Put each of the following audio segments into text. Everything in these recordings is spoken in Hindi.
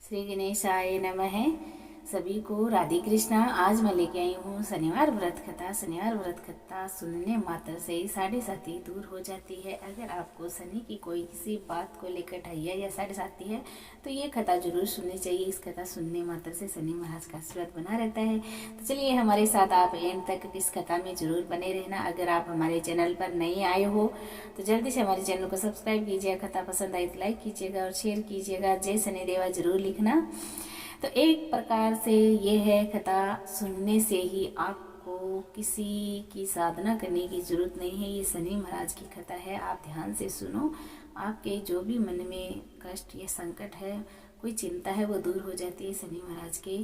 श्री गणेशाय नमः। सभी को राधे कृष्णा। आज मैं लेके आई हूँ शनिवार व्रत कथा। शनिवार व्रत कथा सुनने मात्र से ही साढ़े साथी दूर हो जाती है। अगर आपको शनि की कोई किसी बात को लेकर ढैया या साढ़े साथी है तो ये कथा जरूर सुननी चाहिए। इस कथा सुनने मात्र से शनि महाराज का आशीर्वाद बना रहता है। तो चलिए हमारे साथ आप एंड तक इस कथा में जरूर बने रहना। अगर आप हमारे चैनल पर नए आए हो तो जल्दी से हमारे चैनल को सब्सक्राइब कीजिएगा। कथा पसंद आई तो लाइक कीजिएगा और शेयर कीजिएगा। जय शनिदेवा जरूर लिखना। तो एक प्रकार से ये है कथा सुनने से ही आपको किसी की साधना करने की जरूरत नहीं है। ये शनि महाराज की कथा है। आप ध्यान से सुनो। आपके जो भी मन में कष्ट या संकट है, कोई चिंता है, वो दूर हो जाती है शनि महाराज के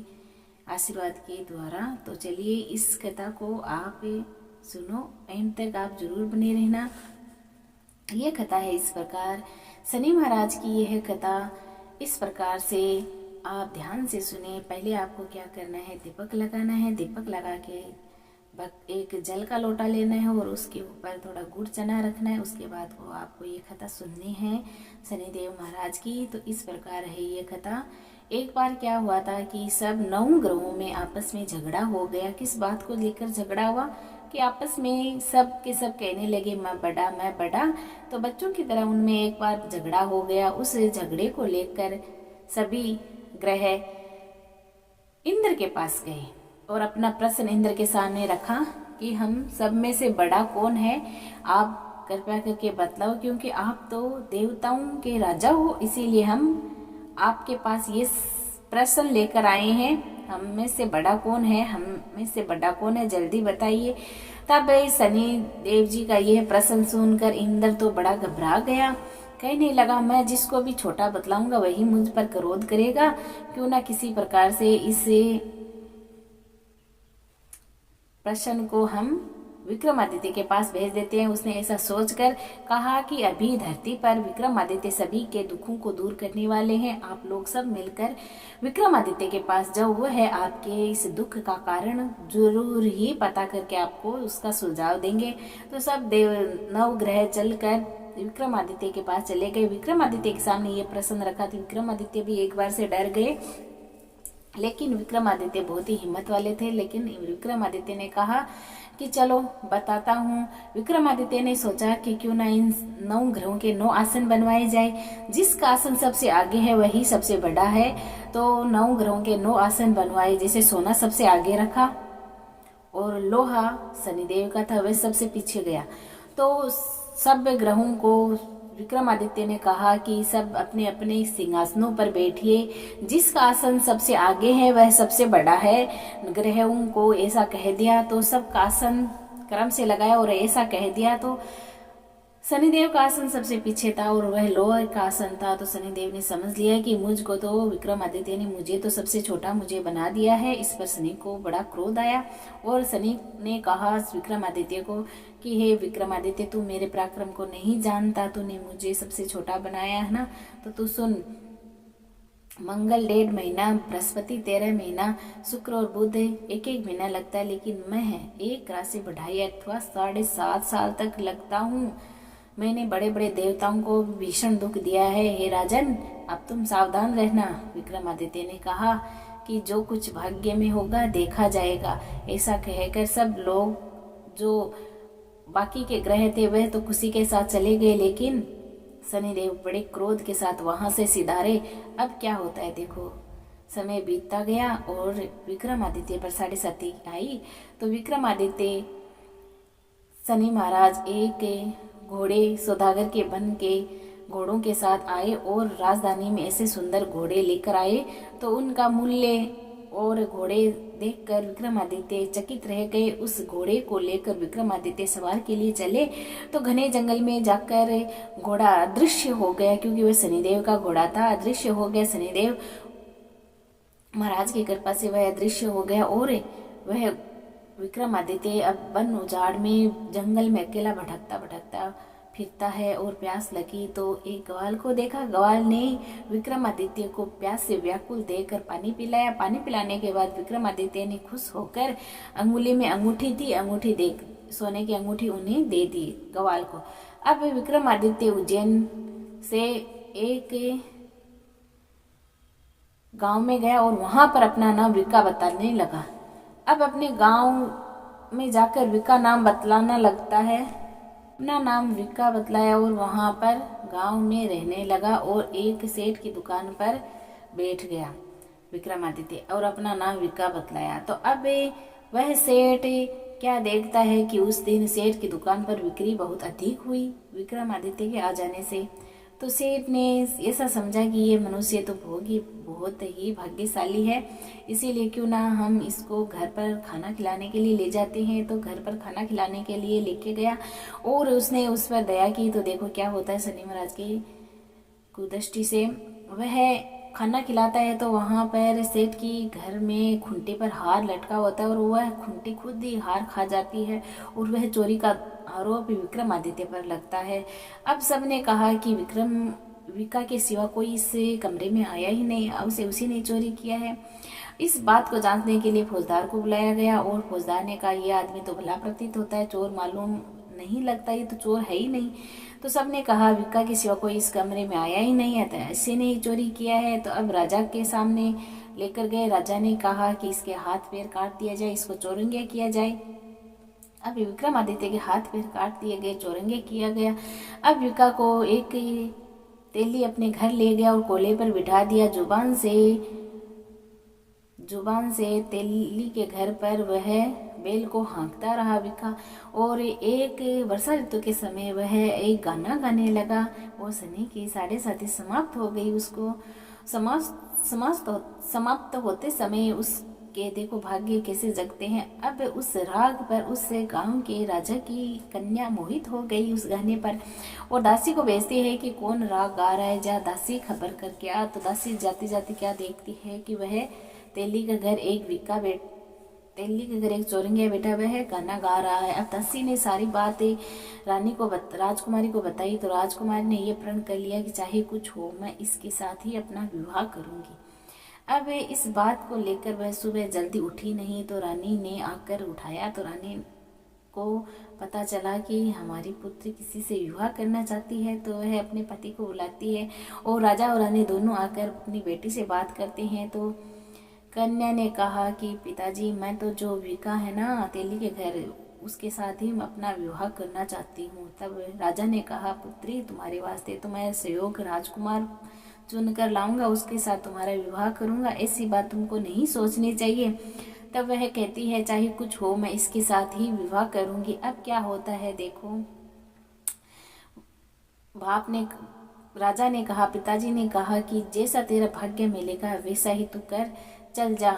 आशीर्वाद के द्वारा। तो चलिए इस कथा को आप सुनो, एंड तक आप जरूर बने रहना। ये कथा है इस प्रकार, शनि महाराज की यह कथा इस प्रकार से आप ध्यान से सुने। पहले आपको क्या करना है, दीपक लगाना है। दीपक लगा के एक जल का लोटा लेना है और उसके ऊपर थोड़ा गुड़ चना रखना है। उसके बाद वो आपको ये कथा सुननी है शनिदेव महाराज की। तो इस प्रकार है ये कथा। एक बार क्या हुआ था कि सब 9 ग्रहों में आपस में झगड़ा हो गया। किस बात को लेकर झगड़ा हुआ कि आपस में सब के सब कहने लगे मैं बड़ा मैं बड़ा। तो बच्चों की तरह उनमें एक बार झगड़ा हो गया। उस झगड़े को लेकर सभी ग्रह इंद्र के पास गए और अपना प्रश्न इंद्र के सामने रखा कि हम सब में से बड़ा कौन है, आप कृपया करके बतलाओ, क्योंकि आप तो देवताओं के राजा हो, इसीलिए हम आपके पास ये प्रश्न लेकर आए हैं। हम में से बड़ा कौन है, हम में से बड़ा कौन है, जल्दी बताइए। तब शनि देव जी का यह प्रश्न सुनकर इंद्र तो बड़ा घबरा गया। कहने लगा मैं जिसको भी छोटा बतलाऊंगा वही मुझ पर क्रोध करेगा। क्यों ना किसी प्रकार से इस प्रश्न को हम विक्रमादित्य के पास भेज देते हैं। उसने ऐसा सोचकर कहा कि अभी धरती पर विक्रमादित्य सभी के दुखों को दूर करने वाले हैं। आप लोग सब मिलकर विक्रमादित्य के पास जाओ, वो है आपके इस दुख का कारण जरूर ही पता करके आपको उसका सुझाव देंगे। तो सब देव 9 ग्रह चलकर विक्रमादित्य के पास चले गए। विक्रमादित्य के सामने ये प्रश्न रखा था। विक्रमादित्य भी एक बार से डर गए, लेकिन विक्रमादित्य बहुत ही हिम्मत वाले थे। लेकिन विक्रमादित्य ने कहा कि चलो बताता हूँ। विक्रमादित्य ने सोचा कि क्यों ना इन 9 ग्रहों के 9 आसन बनवाए जाए। जिसका आसन सबसे आगे है वही सबसे बड़ा है। तो 9 ग्रहों के 9 आसन बनवाए। जैसे सोना सबसे आगे रखा और लोहा शनिदेव का था, वह सबसे पीछे गया। तो सब ग्रहों को विक्रमादित्य ने कहा कि सब अपने अपने सिंहासनों पर बैठिए। जिसका आसन सबसे आगे है वह सबसे बड़ा है। ग्रहों को ऐसा कह दिया तो सबका आसन क्रम से लगाया और ऐसा कह दिया तो शनिदेव का आसन सबसे पीछे था और वह लोहे का आसन था। तो शनिदेव ने समझ लिया कि मुझको तो विक्रमादित्य ने मुझे तो सबसे छोटा मुझे बना दिया है। इस पर शनि को बड़ा क्रोध आया और शनि ने कहा विक्रमादित्य को कि हे विक्रमादित्य, तू मेरे पराक्रम को नहीं जानता, तूने मुझे सबसे छोटा बनाया है ना। तो तू सुन, मंगल 1.5 महीना, बृहस्पति 13 महीना, शुक्र और बुध 1-1 महीना लगता है, लेकिन मैं एक राशि बढ़ाई अथवा 7.5 साल तक लगता हूँ। मैंने बड़े बड़े देवताओं को भीषण दुख दिया है। हे राजन, अब तुम सावधान रहना। विक्रमादित्य ने कहा कि जो कुछ भाग्य में होगा देखा जाएगा। ऐसा कहकर सब लोग जो बाकी के ग्रह थे वह तो खुशी के साथ चले गए, लेकिन शनिदेव बड़े क्रोध के साथ वहां से सिधारे। अब क्या होता है देखो। समय बीतता गया और विक्रमादित्य पर साढ़े साथी आई। तो विक्रमादित्य शनि महाराज एक घोड़े सौदागर के बन के घोड़ों के साथ आए और राजधानी में ऐसे सुंदर घोड़े लेकर आए। तो उनका मूल्य और घोड़े देखकर विक्रमादित्य चकित रह गए। उस घोड़े को लेकर विक्रमादित्य सवार के लिए चले तो घने जंगल में जाकर घोड़ा अदृश्य हो गया, क्योंकि वह शनिदेव का घोड़ा था। अदृश्य हो गया। शनिदेव महाराज की कृपा से वह अदृश्य हो गया और वह विक्रमादित्य अब वन उजाड़ में जंगल में अकेला भटकता भटकता फिरता है और प्यास लगी तो एक ग्वाल को देखा। ग्वाल ने विक्रमादित्य को प्यास से व्याकुल देकर पानी पिलाया। पानी पिलाने के बाद विक्रमादित्य ने खुश होकर अंगुली में अंगूठी थी, अंगूठी दे सोने की अंगूठी उन्हें दे दी ग्वाल को। अब विक्रमादित्य उज्जैन से एक गांव में गया और वहां पर अपना नाम विक्का बताने लगा। अब अपने गांव में जाकर विक्का नाम बतलाना लगता है। अपना नाम विक्का बतलाया और वहां पर गांव में रहने लगा और एक सेठ की दुकान पर बैठ गया विक्रमादित्य और अपना नाम विक्का बतलाया। तो अब वह सेठ क्या देखता है कि उस दिन सेठ की दुकान पर बिक्री बहुत अधिक हुई विक्रमादित्य के आ जाने से। तो सेठ ने ऐसा समझा कि ये मनुष्य तो बहुत ही भाग्यशाली है, इसीलिए क्यों ना हम इसको घर पर खाना खिलाने के लिए ले जाते हैं। तो घर पर खाना खिलाने के लिए लेके गया और उसने उस पर दया की। तो देखो क्या होता है, शनि महाराज की कुदृष्टि से वह खाना खिलाता है तो वहां पर सेठ की घर में खूंटे पर हार लटका होता है और वह खूंटी खुद ही हार खा जाती है और वह चोरी का आरोप विक्रमादित्य पर लगता है। अब सबने कहा कि विक्का के सिवा कोई इस कमरे में आया ही नहीं, उसे उसी ने चोरी किया है। इस बात को जांचने के लिए फौजदार को बुलाया गया और फौजदार ने कहा यह आदमी तो भला प्रतीत होता है, चोर मालूम नहीं लगता, ये तो चोर है ही नहीं। तो सबने कहा विक्का के सिवा कोई इस कमरे में आया ही नहीं है, तो ऐसे ने ही चोरी किया है। तो अब राजा के सामने लेकर गए। राजा ने कहा कि इसके हाथ पैर काट दिया जाए, इसको चौरंगिया किया जाए। अब विक्रमादित्य के हाथ पैर काट दिए गए, चौरंगे किया गया। अब विक्का को एक तेली अपने घर ले गया और कोले पर बिठा दिया। जुबान से तेली के घर पर वह बैल को हाँकता रहा विक्का। और एक वर्षा ऋतु के समय वह एक गाना गाने लगा। वो शनि की 7:30 समाप्त हो गई। उसको समाप्त होते समय उसके देखो भाग्य कैसे जगते हैं। अब उस राग पर उस गांव के राजा की कन्या मोहित हो गई उस गाने पर और दासी को भेजती है कि कौन राग गा रहा है, जा दासी खबर करके आ। तो दासी जाती जाती क्या देखती है कि वह तेली के घर एक चौरंगिया बेटा वह गाना गा रहा है। अब दासी ने सारी बात राजकुमारी को बताई। तो राजकुमारी ने यह प्रण कर लिया कि चाहे कुछ हो मैं इसके साथ ही अपना विवाह करूंगी। अब इस बात को लेकर वह सुबह जल्दी उठी नहीं, तो रानी ने आकर उठाया। तो रानी को पता चला कि हमारी पुत्री किसी से विवाह करना चाहती है। तो वह अपने पति को बुलाती है और राजा और रानी दोनों आकर अपनी बेटी से बात करते हैं। तो कन्या ने कहा कि पिताजी मैं तो जो विक्का है ना तेली के घर उसके साथ ही मैं अपना विवाह करना चाहती हूँ। तब राजा ने कहा पुत्री तुम्हारे वास्ते तो मैं सहयोग राजकुमार चुन कर लाऊंगा, उसके साथ तुम्हारा विवाह करूंगा, ऐसी बात तुमको नहीं सोचनी चाहिए। तब वह कहती है चाहे कुछ हो मैं इसके साथ ही विवाह करूंगी। अब क्या होता है देखो, राजा ने कहा पिताजी ने कहा कि जैसा तेरा भाग्य मिलेगा वैसा ही तू कर, चल जा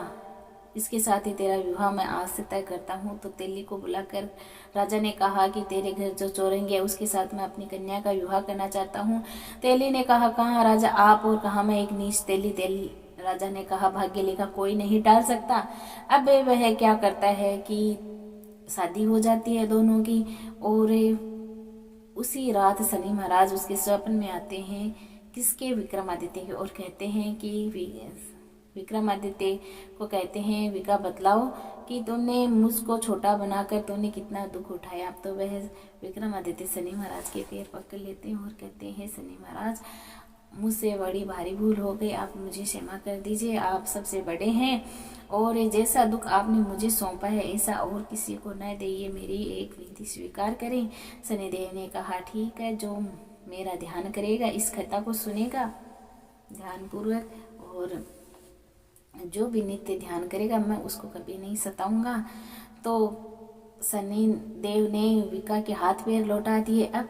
इसके साथ ही तेरा विवाह मैं आज से तय करता हूँ। तो तेली को बुलाकर राजा ने कहा कि तेरे घर जो चौरंगी है उसके साथ मैं अपनी कन्या का विवाह करना चाहता हूँ। तेली ने कहा कहाँ राजा आप और कहाँ मैं एक नीच तेली। राजा ने कहा भाग्य लेखा कोई नहीं डाल सकता। अब वह क्या करता है कि शादी हो जाती है दोनों की और उसी रात शनि महाराज उसके स्वप्न में आते हैं किसके विक्रमादित्य के और कहते हैं कि विक्रमादित्य को कहते हैं विक्का बतलाओ कि तुमने मुझको छोटा बनाकर तुमने कितना दुख उठाया। अब तो वह विक्रमादित्य शनि महाराज के पैर पकड़ लेते हैं और कहते हैं शनि महाराज मुझसे बड़ी भारी भूल हो गई, आप मुझे क्षमा कर दीजिए, आप सबसे बड़े हैं और जैसा दुख आपने मुझे सौंपा है ऐसा और किसी को न देइए, मेरी एक विनती स्वीकार करें। शनिदेव ने कहा ठीक है, जो मेरा ध्यान करेगा इस कथा को सुनेगा ध्यानपूर्वक और जो भी नित्य ध्यान करेगा मैं उसको कभी नहीं सताऊंगा। तो शनि देव ने विक्का के हाथ पैर लौटा दिए। अब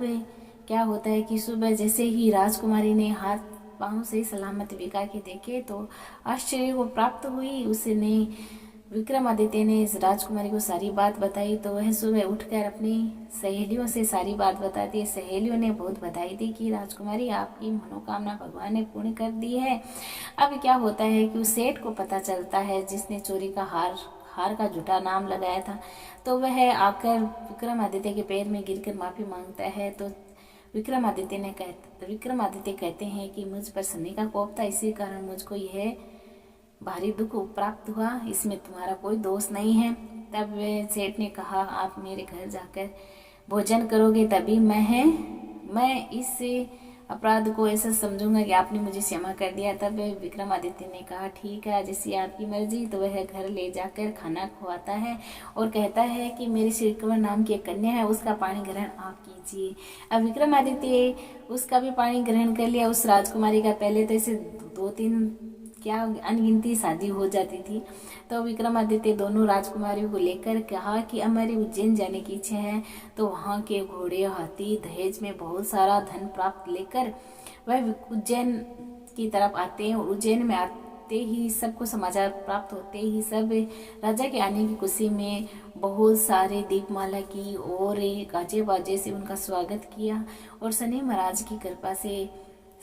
क्या होता है कि सुबह जैसे ही राजकुमारी ने हाथ पांव से सलामत विक्का के देखे तो आश्चर्य को प्राप्त हुई। उसने विक्रमादित्य ने इस राजकुमारी को सारी बात बताई। तो वह सुबह उठकर अपनी सहेलियों से सारी बात बताती है। सहेलियों ने बहुत बधाई दी कि राजकुमारी आपकी मनोकामना भगवान ने पूर्ण कर दी है। अब क्या होता है कि उस सेठ को पता चलता है जिसने चोरी का हार का झूठा नाम लगाया था। तो वह आकर विक्रमादित्य के पैर में गिरकर माफी मांगता है। तो विक्रमादित्य कहते हैं कि मुझ पर शनि का कोप था, इसी कारण मुझको यह भारी दुख प्राप्त हुआ, इसमें तुम्हारा कोई दोष नहीं है। तब सेठ ने कहा आप मेरे घर जाकर भोजन करोगे तभी मैं इस अपराध को ऐसा समझूंगा कि आपने मुझे क्षमा कर दिया। तब विक्रमादित्य ने कहा ठीक है, जैसी आपकी मर्जी। तो वह घर ले जाकर खाना खुआता है और कहता है कि मेरे श्री कंवर नाम की एक कन्या है, उसका पाणी ग्रहण आप कीजिए। अब विक्रमादित्य उसका भी पाणी ग्रहण कर लिया उस राजकुमारी का। पहले तो ऐसे 2-3 क्या अनगिनती शादी हो जाती थी। तो विक्रमादित्य दोनों राजकुमारियों को लेकर कहा कि हमारी उज्जैन जाने की इच्छा है। तो वहाँ के घोड़े, हाथी, दहेज में बहुत सारा धन प्राप्त लेकर वह उज्जैन की तरफ आते हैं। और उज्जैन में आते ही सबको समाचार प्राप्त होते ही सब राजा के आने की खुशी में बहुत सारे दीपमाला की और गाजे बाजे से उनका स्वागत किया। और शनि महाराज की कृपा से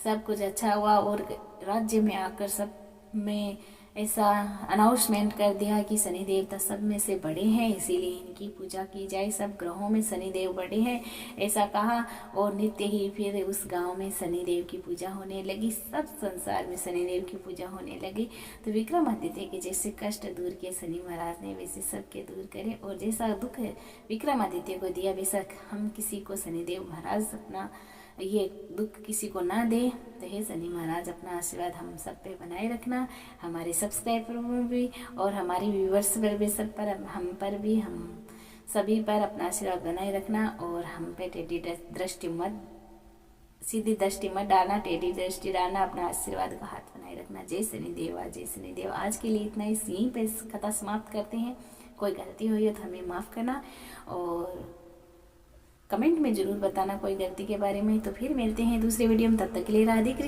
सब कुछ अच्छा हुआ और राज्य में आकर सब में ऐसा अनाउंसमेंट कर दिया कि शनि देवता सब में से बड़े हैं, इसीलिए इनकी पूजा की जाए। सब ग्रहों में शनि देव बड़े हैं ऐसा कहा। और नित्य ही फिर उस गांव में शनि देव की पूजा होने लगी। सब संसार में शनि देव की पूजा होने लगी। तो विक्रमादित्य के जैसे कष्ट दूर किए शनि महाराज ने, वैसे सबके दूर करे। और जैसा दुख विक्रमादित्य को दिया, बेशक हम किसी को शनिदेव महाराज अपना ये दुख किसी को ना दे। तो हे शनि महाराज अपना आशीर्वाद हम सब पे बनाए रखना, हमारे सब्सक्राइबर पर भी और हमारे व्यूवर्स पर भी, सब पर, हम पर भी, हम सभी पर अपना आशीर्वाद बनाए रखना। और हम पे टेढ़ी दृष्टि मत, सीधी दृष्टि मत डालना, टेढ़ी दृष्टि डालना, अपना आशीर्वाद का हाथ बनाए रखना। जय शनिदेव, जय शनिदेव। आज के लिए इतना ही, यहीं पे कथा समाप्त करते हैं। कोई गलती हुई हो तो हमें माफ़ करना और कमेंट में जरूर बताना कोई गलती के बारे में। तो फिर मिलते हैं दूसरे वीडियो में, तब तक के लिए राधे कृष्ण।